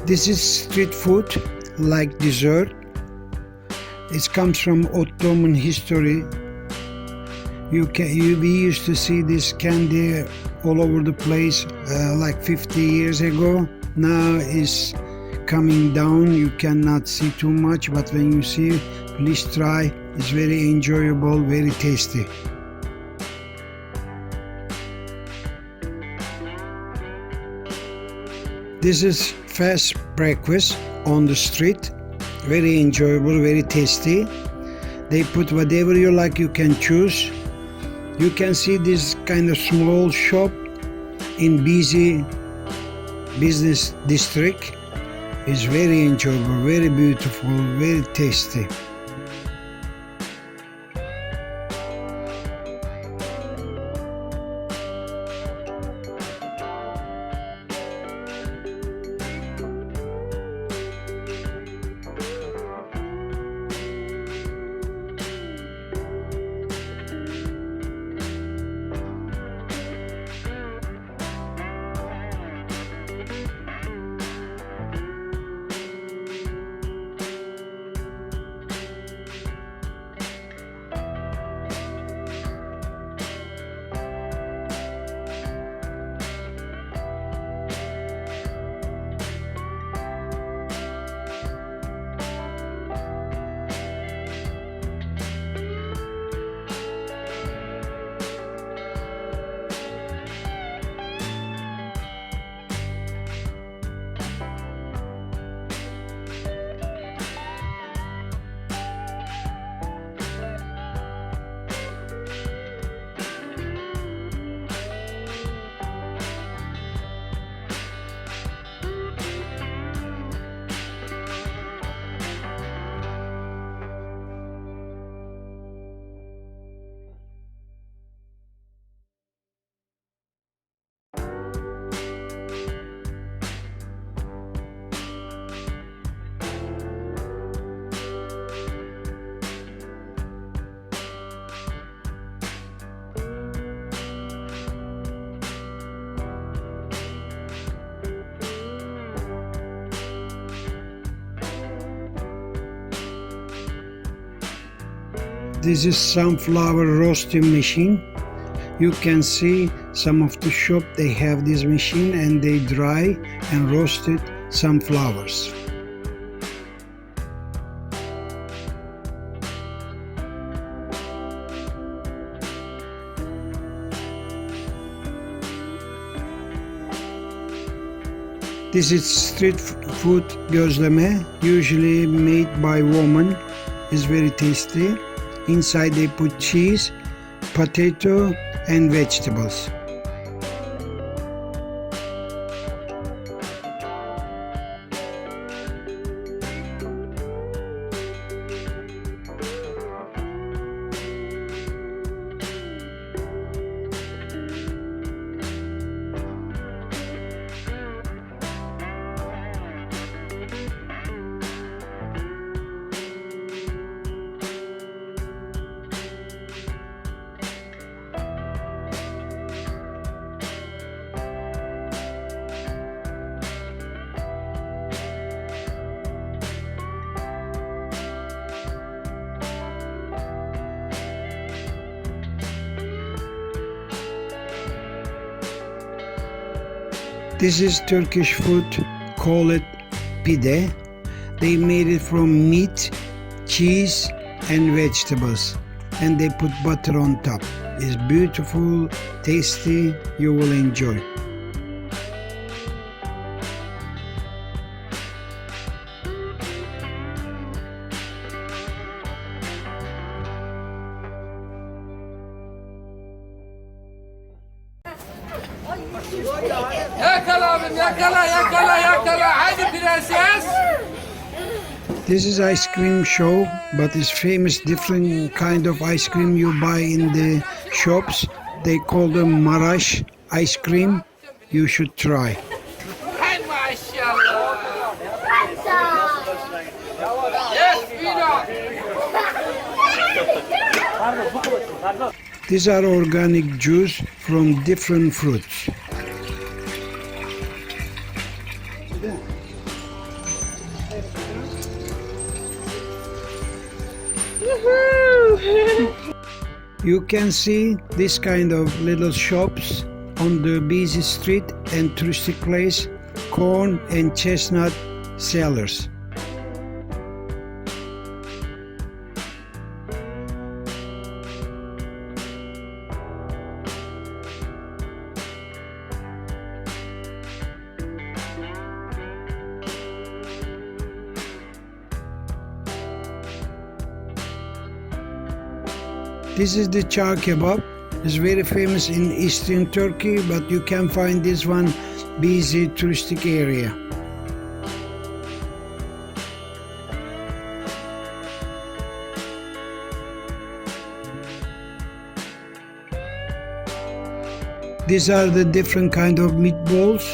This is street food, like dessert. It comes from Ottoman history. We used to see this candy all over the place like 50 years ago. Now it's coming down. You cannot see too much, but when you see, please try. It's very enjoyable, very tasty. This is fast breakfast on the street. Very enjoyable, very tasty. They put whatever you like, you can choose. You can see this kind of small shop in busy business district. It's very enjoyable, very beautiful, very tasty. This is sunflower roasting machine. You can see some of the shop they have this machine and they dry and roasted sunflowers. This is street food gözleme, usually made by women. It's very tasty. Inside they put cheese, potato and vegetables. This is Turkish food, call it pide. They made it from meat, cheese and vegetables and they put butter on top. It's beautiful, tasty, you will enjoy. Yakala abim, yakala, yakala, yakala. Haydi prenses. This is ice cream show, but it's famous different kind of ice cream you buy in the shops. They call them Maraş ice cream. You should try. Hay maşallah. Yes, Vino. These are organic juice from different fruits. You can see this kind of little shops on the busy street and touristic place, corn and chestnut sellers. This is the char kebab. It's very famous in Eastern Turkey, but you can find this one busy touristic area. These are the different kind of meatballs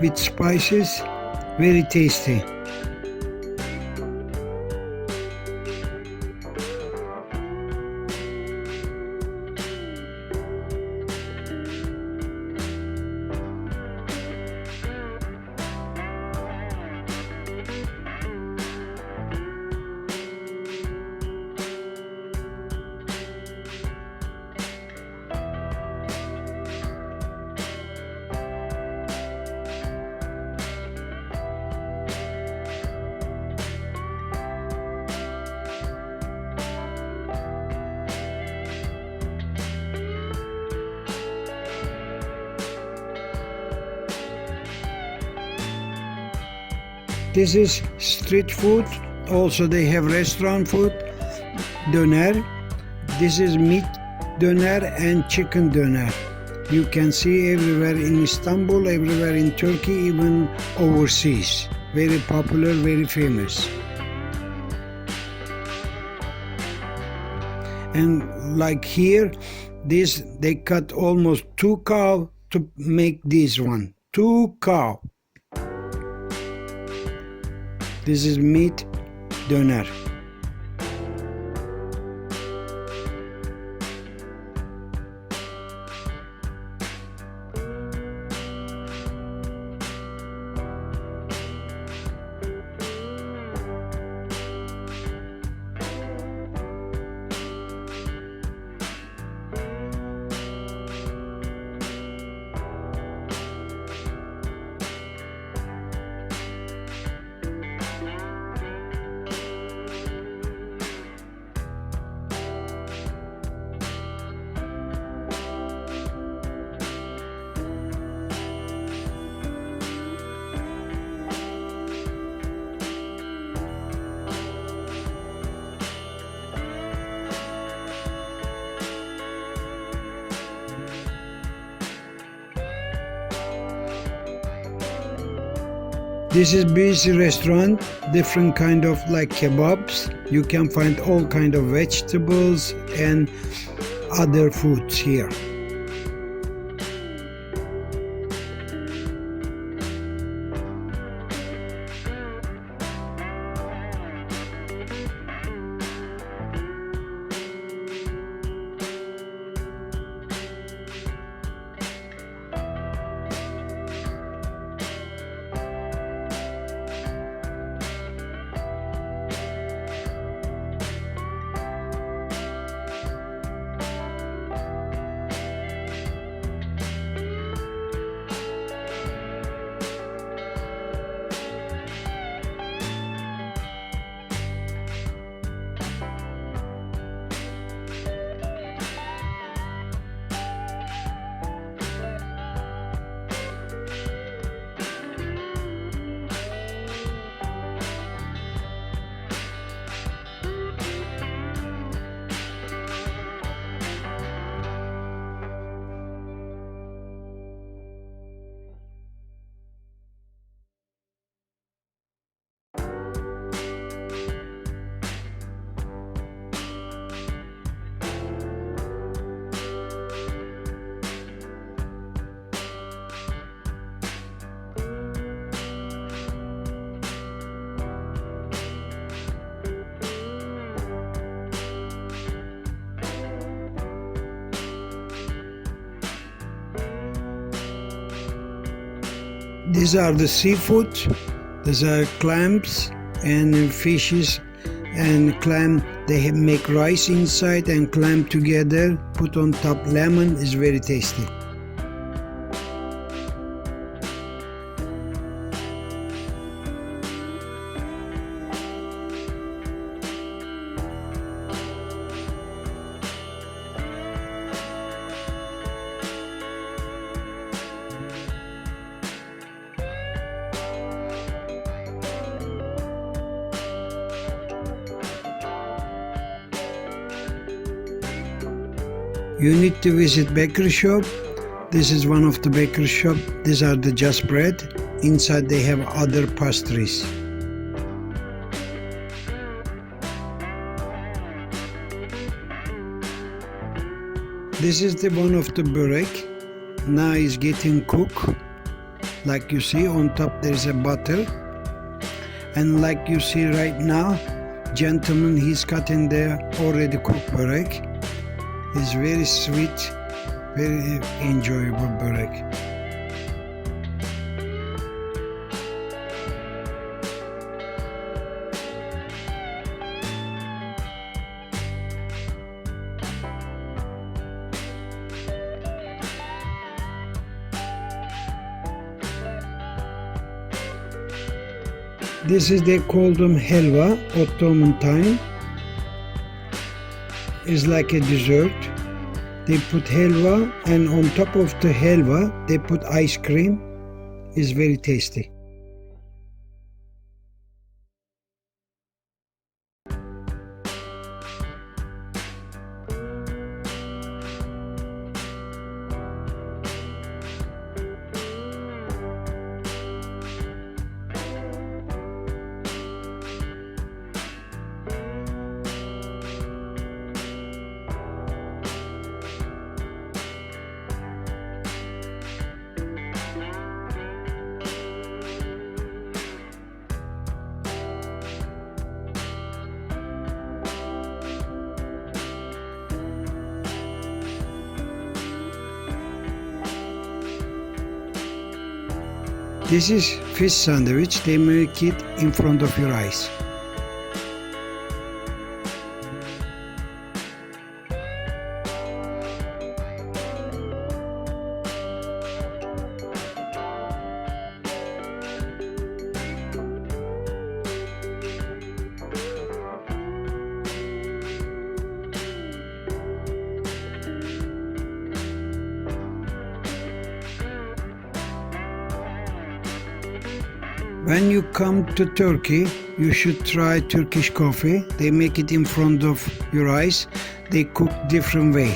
with spices, very tasty. This is street food. Also they have restaurant food. Donair. This is meat donair and chicken donair. You can see everywhere in Istanbul, everywhere in Turkey, even overseas. Very popular, very famous. And like here, this they cut almost 2 cow to make this one. 2 cow. This is meat doner. This is busy restaurant, different kind of like kebabs. You can find all kind of vegetables and other foods here. These are the seafood. These are clams and fishes and clam. They make rice inside and clam together. Put on top lemon is very tasty. You need to visit bakery shop. This is one of the bakery shop. These are the just bread. Inside they have other pastries. This is the one of the börek. Now is getting cooked. Like you see, on top there is a butter. And like you see right now, gentleman, he's cutting the already cooked börek. It's very sweet, very enjoyable börek. This is, they call them helva, Ottoman time. Is like a dessert. They put helva, and on top of the helva they put ice cream. It's very tasty. This is fish sandwich. They make it in front of your eyes. When you come to Turkey, you should try Turkish coffee. They make it in front of your eyes. They cook different way.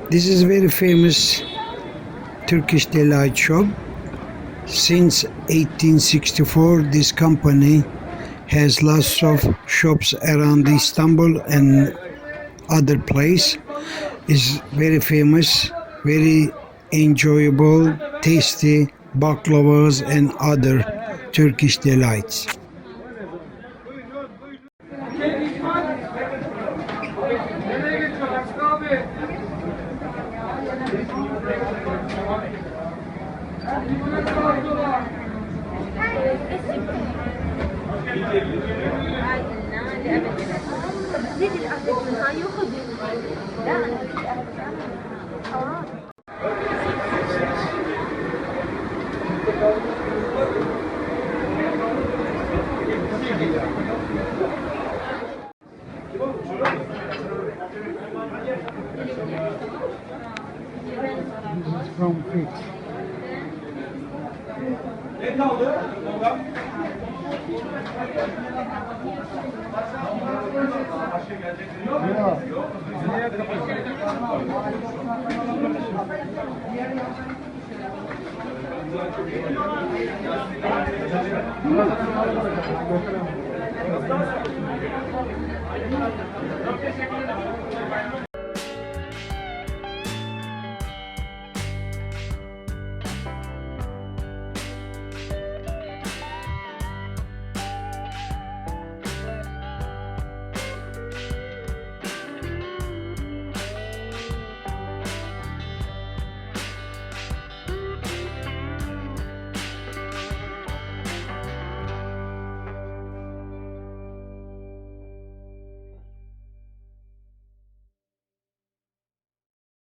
This is very famous Turkish delight shop. Since 1864, this company has lots of shops around Istanbul and other place. Is very famous, very enjoyable, tasty baklavas and other Turkish delights. From figs.